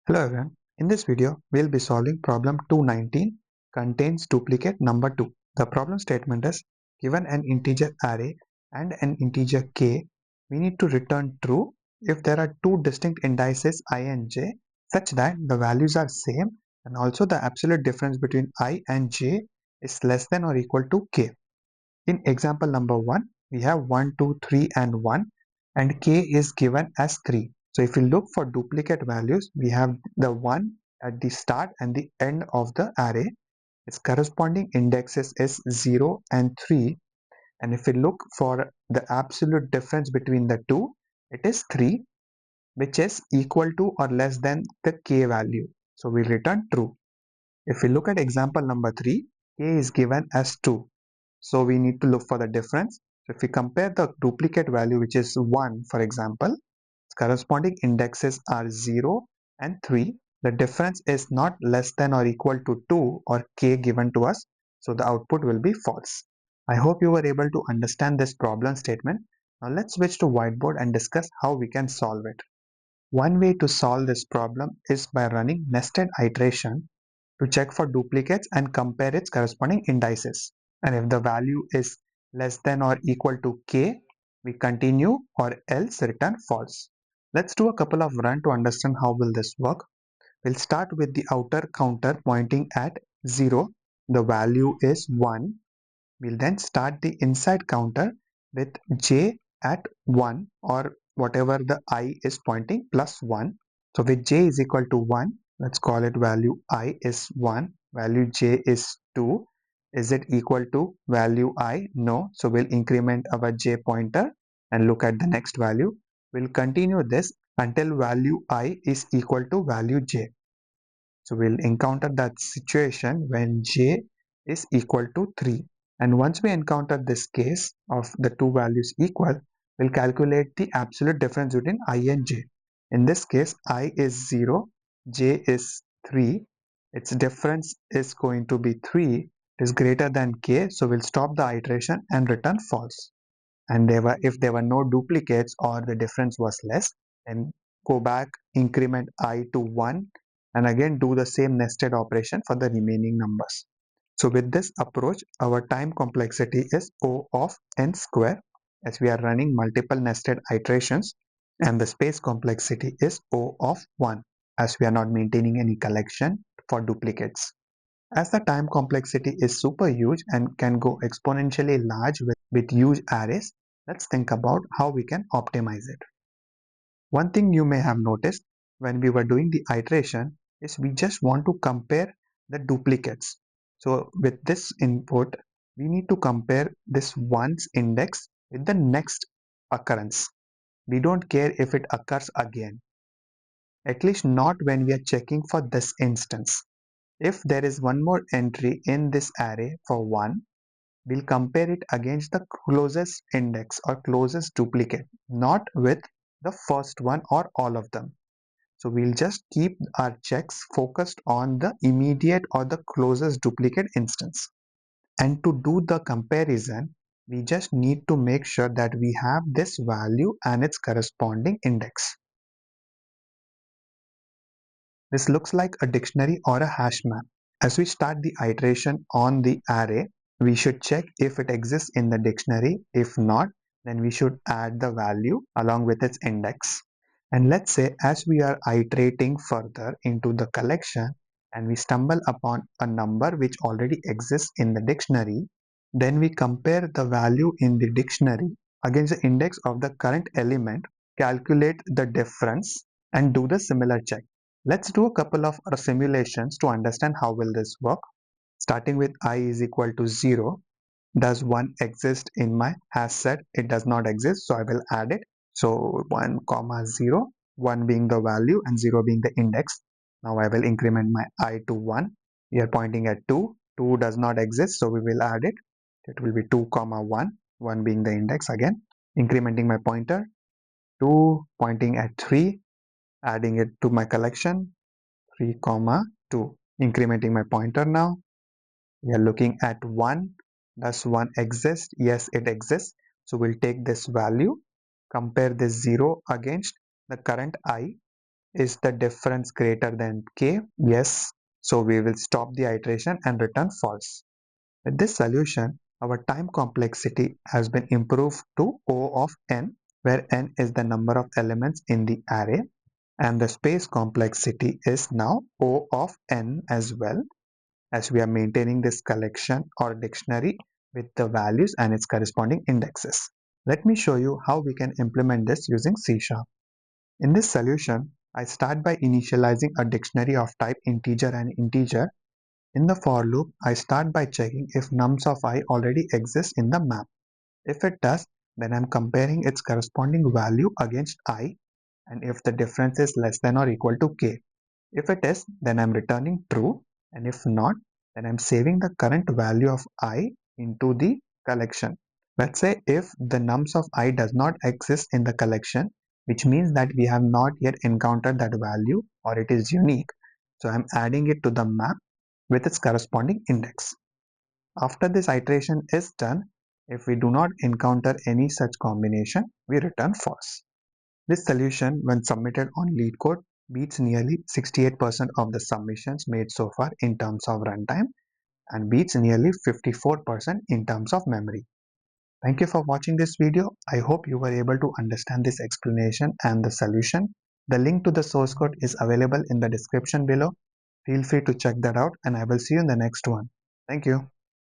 Hello everyone. In this video, we'll be solving problem 219 contains duplicate number 2. The problem statement is given an integer array and an integer k, we need to return true if there are two distinct indices I and j such that the values are same and also the absolute difference between I and j is less than or equal to k. In example number 1, we have 1, 2, 3 and 1 and k is given as 3. So if we look for duplicate values, we have the 1 at the start and the end of the array. Its corresponding indexes is 0 and 3. And if we look for the absolute difference between the two, it is 3, which is equal to or less than the k value. So we return true. If we look at example number 3, k is given as 2. So we need to look for the difference. So if we compare the duplicate value, which is 1, for example, its corresponding indexes are 0 and 3. The difference is not less than or equal to 2 or k given to us. So the output will be false. I hope you were able to understand this problem statement. Now let's switch to whiteboard and discuss how we can solve it. One way to solve this problem is by running nested iteration to check for duplicates and compare its corresponding indices. And if the value is less than or equal to k, we continue or else return false. Let's do a couple of runs to understand how will this work. We'll start with the outer counter pointing at 0. The value is 1. We'll then start the inside counter with j at 1 or whatever the I is pointing plus 1. So with j is equal to 1, let's call it value I is 1, value j is 2. Is it equal to value I? No. So we'll increment our j pointer and look at the next value. We'll continue this until value I is equal to value j. So we'll encounter that situation when j is equal to 3. And once we encounter this case of the two values equal, we'll calculate the absolute difference between I and j. In this case, I is 0, j is 3. Its difference is going to be 3. It is greater than k, so we'll stop the iteration and return false. And if there were no duplicates or the difference was less, then go back, increment I to 1 and again do the same nested operation for the remaining numbers. So with this approach, our time complexity is O of n square as we are running multiple nested iterations, and the space complexity is O of 1 as we are not maintaining any collection for duplicates. As the time complexity is super huge and can go exponentially large with huge arrays, let's think about how we can optimize it. One thing you may have noticed when we were doing the iteration is we just want to compare the duplicates. So with this input, we need to compare this one's index with the next occurrence. We don't care if it occurs again, at least not when we are checking for this instance. If there is one more entry in this array for 1, we'll compare it against the closest index or closest duplicate, not with the first one or all of them. So we'll just keep our checks focused on the immediate or the closest duplicate instance. And to do the comparison, we just need to make sure that we have this value and its corresponding index. This looks like a dictionary or a hash map. As we start the iteration on the array, we should check if it exists in the dictionary. If not, then we should add the value along with its index. And let's say as we are iterating further into the collection and we stumble upon a number which already exists in the dictionary, then we compare the value in the dictionary against the index of the current element, calculate the difference and do the similar check. Let's do a couple of simulations to understand how will this work. Starting with I is equal to 0. Does 1 exist in my hash set? It does not exist, so I will add it. So 1 comma 0, 1 being the value and 0 being the index. Now I will increment my I to 1. We are pointing at 2. 2 does not exist, so we will add it. It will be 2 comma 1, 1 being the index again. Incrementing my pointer. 2 pointing at 3, adding it to my collection. 3 comma 2, incrementing my pointer now. We are looking at 1. Does 1 exist? Yes, it exists. So we'll take this value, compare this 0 against the current I. Is the difference greater than k? Yes. So we will stop the iteration and return false. With this solution, our time complexity has been improved to O of n, where n is the number of elements in the array, and the space complexity is now O of n as well, as we are maintaining this collection or dictionary with the values and its corresponding indexes. Let me show you how we can implement this using C#. In this solution, I start by initializing a dictionary of type integer and integer. In the for loop, I start by checking if nums of I already exist in the map. If it does, then I'm comparing its corresponding value against I, and if the difference is less than or equal to k. If it is, then I'm returning true, and if not, then I'm saving the current value of I into the collection. Let's say if the nums of I does not exist in the collection, which means that we have not yet encountered that value or it is unique. So I'm adding it to the map with its corresponding index. After this iteration is done, if we do not encounter any such combination, we return false. This solution, when submitted on LeetCode, beats nearly 68% of the submissions made so far in terms of runtime and beats nearly 54% in terms of memory. Thank you for watching this video. I hope you were able to understand this explanation and the solution. The link to the source code is available in the description below. Feel free to check that out, and I will see you in the next one. Thank you.